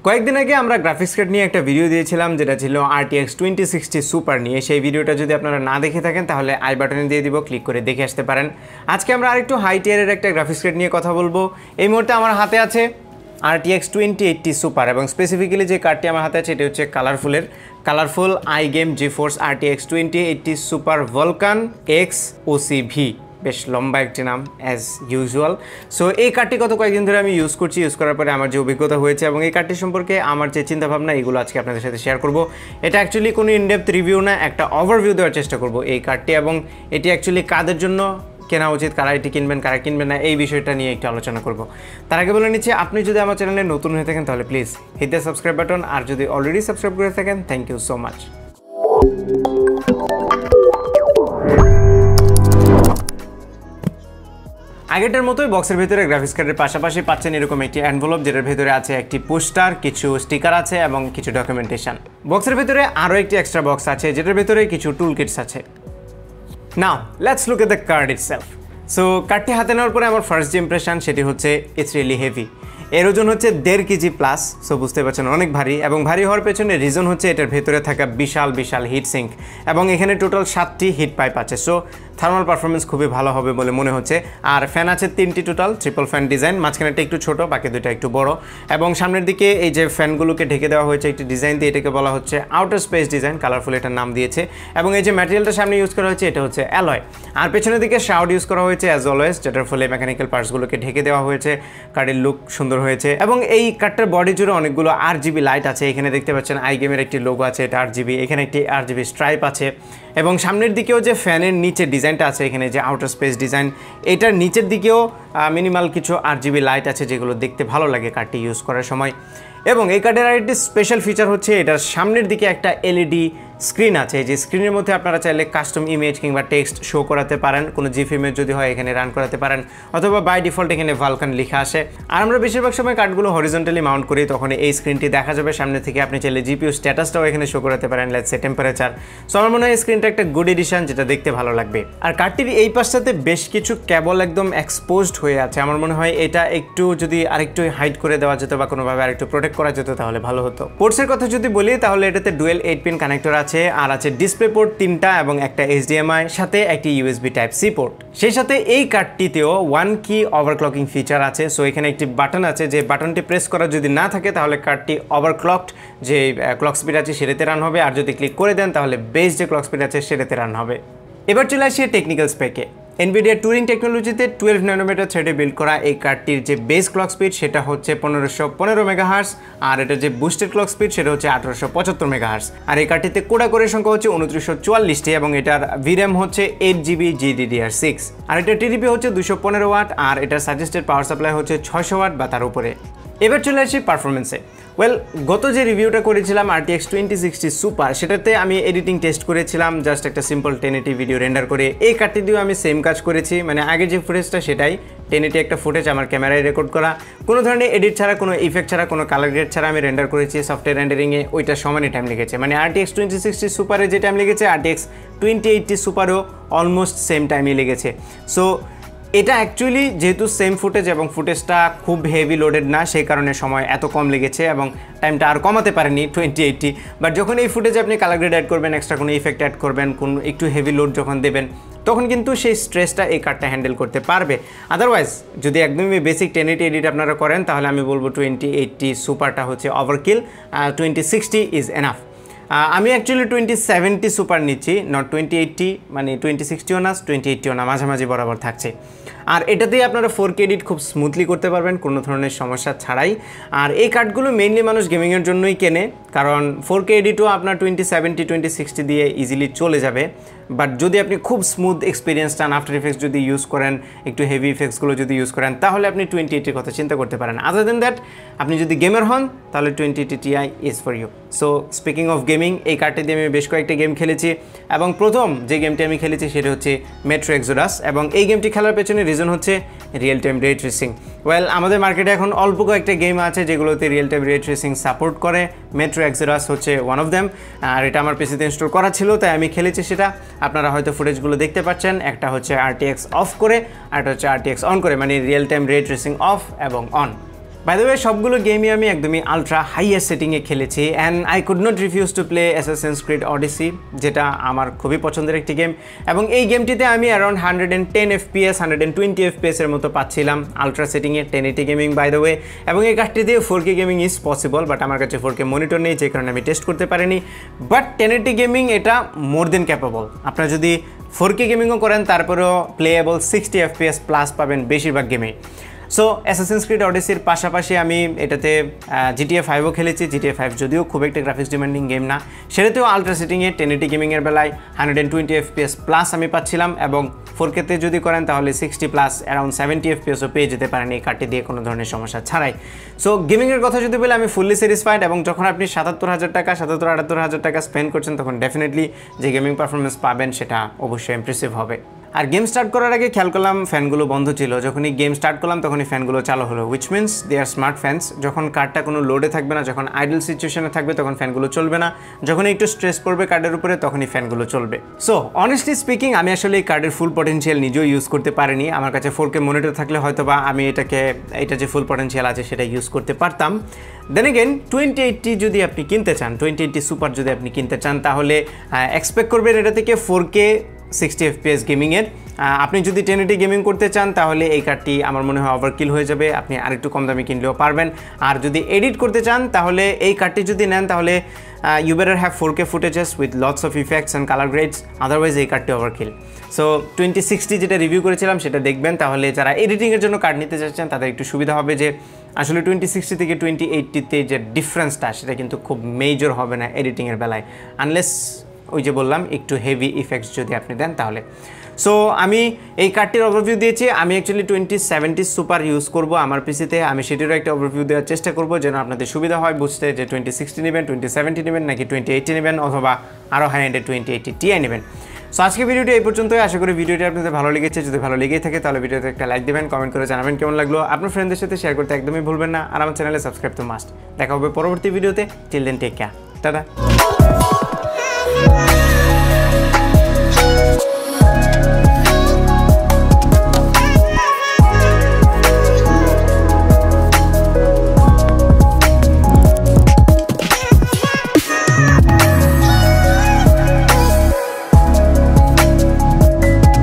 কয়েকদিন আগে আমরা গ্রাফিক্স কার্ড নিয়ে একটা ভিডিও দিয়েছিলাম যেটা ছিল RTX 2060 Super নিয়ে। সেই ভিডিওটা যদি আপনারা না দেখে থাকেন তাহলে আই বাটনে দিয়ে দিব, ক্লিক করে দেখে আসতে পারেন। আজকে আমরা আরেকটু হাই টিয়ারের একটা গ্রাফিক্স কার্ড নিয়ে কথা বলবো। এই মুহূর্তে আমার হাতে আছে RTX 2080 Super এবং স্পেসিফিক্যালি যে কার্ডটি আমার হাতে আছে এটা হচ্ছে colourful iGame GeForce RTX 2080 Super Vulcan X OCV। বেশ লম্বা একটি নাম অ্যাজ ইউজুয়াল। সো এই কার্ডটি গত কয়েকদিন ধরে আমি ইউজ করার পরে আমার যে অভিজ্ঞতা হয়েছে এবং এই কার্ডটি সম্পর্কে আমার যে চিন্তাভাবনা এগুলো আজকে আপনাদের সাথে শেয়ার করব। এটা অ্যাকচুয়ালি কোনো ইনডেপথ রিভিউ না, একটা ওভারভিউ দেওয়ার চেষ্টা করব এই কার্ডটি, এবং এটি অ্যাকচুয়ালি কাদের জন্য কেনা উচিত, কারা এটি কিনবেন কারা কিনবেন না, এই বিষয়টা নিয়ে একটু আলোচনা করব। তার আগে বলে নিচ্ছি, আপনি যদি আমার চ্যানেলে নতুন হয়ে থাকেন তাহলে please hit the subscribe button, আর যদি অলরেডি সাবস্ক্রাইব করে থাকেন থ্যাংক ইউ সো মাচ। আগেরটার মতোই বক্সের ভেতরে গ্রাফিক্স কার্ডের পাশাপাশি পাচ্ছেন এরকম একটি এনভেলপ, যেটার ভেতরে আছে একটি পোস্টার, কিছু স্টিকার আছে এবং কিছু ডকুমেন্টেশন। বক্সের ভেতরে আরও একটি এক্সট্রা বক্স আছে যেটার ভেতরে কিছু টুল কিটস আছে। Now let's look at the card itself. So কার্ডটি হাতে নেওয়ার পরে আমার ফার্স্ট যে ইমপ্রেশন সেটি হচ্ছে ইটস রিয়েলি হেভি। এর ওজন হচ্ছে 1.5 কেজি প্লাস। সো বুঝতে পারছেন অনেক ভারী, এবং ভারী হওয়ার পেছনে রিজন হচ্ছে এটার ভেতরে থাকা বিশাল হিট সিঙ্ক, এবং এখানে টোটাল 7টি হিট পাইপ আছে। সো থার্মাল পারফরমেন্স খুবই ভালো হবে বলে মনে হচ্ছে। আর ফ্যান আছে 3টি টোটাল, ট্রিপল ফ্যান ডিজাইন, মাঝখানেটা একটু ছোট, বাকি দুটো একটু বড়, এবং সামনের দিকে এই যে ফ্যানগুলোকে ঢেকে দেওয়া হয়েছে একটি ডিজাইন দিয়ে, এটাকে বলা হচ্ছে আউটার স্পেস ডিজাইন, কালারফুল এটার নাম দিয়েছে। এবং এই যে ম্যাটেরিয়ালটা সামনে ইউজ করা হয়েছে এটা হচ্ছে অ্যালয়, আর পেছনের দিকে শাউড ইউজ করা হয়েছে অ্যাজ অলওয়েজ, যেটার ফলে মেকানিক্যাল পার্টসগুলোকে ঢেকে দেওয়া হয়েছে। কার্ডের লুক সুন্দর হয়েছে, এবং এই কার্ডটার বডি জুড়ে অনেকগুলো RGB লাইট আছে। এখানে দেখতে পাচ্ছেন iGame-এর একটি লোগো আছে, এটা RGB, এখানে একটি RGB স্ট্রাইপ আছে, এবং সামনের দিকেও যে ফ্যানের নিচে ডিজাইনটা আছে, এখানে যে আউটার স্পেস ডিজাইন, এটার নিচের দিকেও মিনিমাল কিছু RGB লাইট আছে যেগুলো দেখতে ভালো লাগে কার্ডটি ইউজ করার সময়। এবং এই কার্ডের আরেকটি স্পেশাল ফিচার হচ্ছে এটার সামনের দিকে একটা LED স্ক্রিন আছে, যে স্ক্রিনের মধ্যে আপনারা চাইলে কাস্টম ইমেজ কিংবা টেক্সট শো করাতে পারেন, কোনো জিফ ইমেজ যদি হয় এখানে রান করাতে পারেন, অথবা বাই ডিফল্ট এখানে ভালকান লেখা আসে। আর আমরা বেশিরভাগ সময় কার্ডগুলো হরিজন্টালি মাউন্ট করি, তখন এই স্ক্রিনটি দেখা যাবে সামনে থেকে। আপনি চাইলে জিপিইউ স্ট্যাটাসটাও এখানে শো করাতে পারেন, লেটস সে টেম্পারেচার। সো আমার মনে হয় এই স্ক্রিনটা একটা গুড এডিশন, যেটা দেখতে ভালো লাগবে। আর কার্ডটির এই পাশটাতে বেশ কিছু কেবল একদম এক্সপোজড হয়ে আছে, আমার মনে হয় এটা একটু যদি আরেকটু হাইড করে দেওয়া যেত বা কোনোভাবে আরেকটু প্রোটেক্ট করা যেত তাহলে ভালো হতো। পোর্টসের কথা যদি বলি তাহলে এটাতে ডুয়েল 8-পিন কানেক্টর আছে, আর আছে ডিসপ্লে পোর্ট 3টা এবং একটা HDMI, সাথে একটি USB Type-C পোর্ট। সেই সাথে এই কার্ডটিতেও 1 কি ওভারক্লকিং ফিচার আছে। সো এখানে একটি বাটন আছে, যে বাটনটি প্রেস করা যদি না থাকে তাহলে কার্ডটি ওভারক্লকড যে ক্লক স্পিড আছে সেটাতে রান হবে, আর যদি ক্লিক করে দেন তাহলে বেস যে ক্লক স্পিড আছে সেটাতে রান হবে। এবার চলে আসি টেকনিক্যাল স্পেকে। NVIDIA টুরিং টেকনোলজিতে 12 ন্যানোমিটার থ্রেডে বিল্ড করা এই কার্ডটির যে বেস ক্লক স্পিড সেটা হচ্ছে 1515 মেগাহার্টজ, আর এটা যে বুস্টেড ক্লক স্পিড সেটা হচ্ছে 1875 মেগাহার্টজ। আর এই কার্ডটিতে কোরের সংখ্যা হচ্ছে 2944টি, এবং এটার VRAM হচ্ছে 8GB GDDR6, আর এটা TDP হচ্ছে 215 ওয়াট, আর এটার সাজেস্টেড পাওয়ার সাপ্লাই হচ্ছে 600 ওয়াট বা তার উপরে। এবার চলে আসি পারফরমেন্সে। গত যে রিভিউটা করেছিলাম RTX 2060 Super, সেটাতে আমি এডিটিং টেস্ট করেছিলাম জাস্ট একটা সিম্পল 1080 ভিডিও রেন্ডার করে। এই কার্ডটি দিয়েও আমি সেম কাজ করেছি, মানে আগে যে ফুটেজটা সেটাই 1080 একটা ফুটেজ আমার ক্যামেরায় রেকর্ড করা, কোনো ধরনের এডিট ছাড়া, কোনো ইফেক্ট ছাড়া, কোনো কালার গ্রেড ছাড়া আমি রেন্ডার করেছি সফটওয়্যার রেন্ডারিংয়ে। ওইটা সমানই টাইম লেগেছে, মানে RTX 2060 Super যে টাইম লেগেছে RTX 2080 Superও অলমোস্ট সেম টাইমই লেগেছে। সো এটা অ্যাকচুয়ালি যেহেতু সেম ফুটেজ এবং ফুটেজটা খুব হেভি লোডেড না, সেই কারণে সময় এত কম লেগেছে এবং টাইমটা আর কমাতে পারেনি 2080। বাট যখন এই ফুটেজে আপনি কালার গ্রেড অ্যাড করবেন, এক্সট্রা কোনো ইফেক্ট অ্যাড করবেন, কোন একটু হেভি লোড যখন দেবেন, তখন কিন্তু সেই স্ট্রেসটা এই কার্ডটা হ্যান্ডেল করতে পারবে। আদারওয়াইজ যদি একদমই বেসিক 1080 এডিট আপনারা করেন তাহলে আমি বলবো 2080 সুপারটা হচ্ছে ওভারকিল, 2060 ইজ এনাফ। আমি অ্যাকচুয়ালি 2070 সুপার নিচ্ছি, নট 2080, মানে 2060ও না 2080ও না, মাঝামাঝি বরাবর থাকছে। আর এটাতেই আপনারা 4K এডিট খুব স্মুথলি করতে পারবেন কোনো ধরনের সমস্যা ছাড়াই। আর এই কার্ডগুলো মেইনলি মানুষ গেমিংয়ের জন্যই কেনে, কারণ 4K এডিটও আপনার 2070 2060 দিয়ে ইজিলি চলে যাবে। বাট যদি আপনি খুব স্মুথ এক্সপিরিয়েন্স চান, আফটার ইফেক্টস যদি ইউজ করেন, একটু হেভি ইফেক্টসগুলো যদি ইউজ করেন, তাহলে আপনি 2080 কথা চিন্তা করতে পারেন। আদার দেন দ্যাট আপনি যদি গেমার হন তাহলে 2080 Ti is for you. So speaking of gaming, এই কার্ডটি দিয়ে আমি বেশ কয়েকটা গেম খেলেছি, এবং প্রথম যে গেমটি আমি খেলেছি সেটা হচ্ছে মেট্রো এক্সোডাস, এবং এই গেমটি খেলার পেছনে রিজন হচ্ছে রিয়েল টাইম রে ট্রেসিং। আমাদের মার্কেটে এখন অল্প কয়েকটা গেম আছে যেগুলোতে রিয়েল টাইম রে ট্রেসিং সাপোর্ট করে, মেট্রো এক্সোডাস হচ্ছে ওয়ান অফ দেম। আর এটা আমার পিসিতে ইনস্টল করা ছিল তাই আমি খেলেছি সেটা। আপনারা হয়তো ফুটেজগুলো দেখতে পাচ্ছেন, একটা হচ্ছে RTX অফ করে আর একটা হচ্ছে RTX অন করে, মানে রিয়েল টাইম রে ট্রেসিং অফ এবং অন। বাই দ্য ওয়ে সবগুলো গেমই আমি একদমই আলট্রা হাইয়েস্ট সেটিংয়ে খেলেছি and I could not refuse to play Assassin's Creed Odyssey, যেটা আমার খুবই পছন্দের একটি গেম। এবং এই গেমটিতে আমি অ্যারাউন্ড 110 FPS 120 FPS এর মতো পাচ্ছিলাম আলট্রা সেটিংয়ে 1080 গেমিং বাই দ্য ওয়ে। এবং এই কার্ডটি দিয়ে 4K gaming is possible, but আমার কাছে 4K মনিটর নেই, যে কারণে আমি টেস্ট করতে পারিনি। বাট 1080 গেমিং এটা মোর দেন ক্যাপেবল। আপনারা যদি 4K গেমিংও করেন তারপরেও প্লেয়েবল 60 FPS প্লাস পাবেন বেশিরভাগ গেমে। সো অ্যাসাসিনস ক্রিড অডিসির পাশাপাশি আমি এটাতে GTA 5ও খেলেছি। GTA 5 যদিও খুব একটা গ্রাফিক্স ডিমান্ডিং গেম না, সেটাতেও আলট্রা সেটিংয়ে 1080 গেমিংয়ের বেলায় 120 FPS প্লাস আমি পাচ্ছিলাম। এবং 4K-তে যদি করেন তাহলে 60 প্লাস অ্যারাউন্ড 70 FPSও পেয়ে যেতে পারেন এই কার্ডটি দিয়ে কোনো ধরনের সমস্যা ছাড়াই। সো গেমিংয়ের কথা যদি বলে আমি ফুললি স্যাটিসফাইড। এবং যখন আপনি 77,000 টাকা 77-78,000 টাকা স্পেন্ড করছেন তখন ডেফিনেটলি যে গেমিং পারফরমেন্স পাবেন সেটা অবশ্যই ইমপ্রেসিভ হবে। আর গেম স্টার্ট করার আগে খেয়াল করলাম ফ্যানগুলো বন্ধ ছিল। যখনই গেম স্টার্ট করলাম তখনই ফ্যানগুলো চালু হলো, which means they are smart fans. যখন কার্ডটা কোনো লোডে থাকবে না, যখন আইডল সিচুয়েশনে থাকবে তখন ফ্যানগুলো চলবে না, যখন একটু স্ট্রেস পড়বে কার্ডের উপরে তখনই ফ্যানগুলো চলবে। সো অনেস্টলি স্পিকিং আমি আসলে এই কার্ডের ফুল পটেনশিয়াল নিজেও ইউজ করতে পারিনি। আমার কাছে 4K মনিটর থাকলে হয়তো বা আমি এটা যে ফুল পটেনশিয়াল আছে সেটা ইউজ করতে পারতাম। দেন এগেন 2080 যদি আপনি কিনতে চান, 2080 সুপার যদি আপনি কিনতে চান তাহলে এক্সপেক্ট করবেন এটা থেকে 4K 60 FPS গেমিংয়ের। আপনি যদি 1080 গেমিং করতে চান তাহলে এই কার্ডটি আমার মনে হয় ওভারকিল হয়ে যাবে, আপনি আরেকটু কম দামে কিনলেও পারবেন। আর যদি এডিট করতে চান তাহলে এই কার্ডটি যদি নেন তাহলে you better have 4K footages with lots of effects and color grades, otherwise এই কার্ডটি ওভারকিল। সো 2060 যেটা রিভিউ করেছিলাম সেটা দেখবেন, তাহলে যারা এডিটিংয়ের জন্য কার্ড নিতে চাচ্ছেন তাদের একটু সুবিধা হবে যে আসলে 2060 থেকে 2080-তে যে ডিফারেন্সটা সেটা কিন্তু খুব মেজর হবে না এডিটিংয়ের বেলায়, আনলেস ওই যে বললাম একটু হেভি ইফেক্টস যদি আপনি দেন তাহলে। সো আমি এই কার্ডটির ওভারভিউ দিয়েছি। আমি অ্যাকচুয়ালি 2070 সুপার ইউজ করব আমার পিসিতে। আমি সেটিরও একটা ওভারভিউ দেওয়ার চেষ্টা করব যেন আপনাদের সুবিধা হয় বুঝতে যে 2060 নেবেন, 2070 নেবেন নাকি 2080 নেবেন, অথবা আরও হাই এন্ডের 2080 Ti নেবেন। সো আজকে ভিডিওটি এই পর্যন্তই। আশা করি ভিডিওটি আপনাদের ভালো লেগেছে। যদি ভালো লেগেই থাকে তাহলে ভিডিওতে একটা লাইক দেবেন, কমেন্ট করে জানাবেন কেমন লাগলো। আপনার ফ্রেন্ডদের সাথে শেয়ার করতে একদমই ভুলবেন না। আর আমার চ্যানেলে সাবস্ক্রাইব তো মাস্ট। দেখা হবে পরবর্তী ভিডিওতে। Till then take care, tata.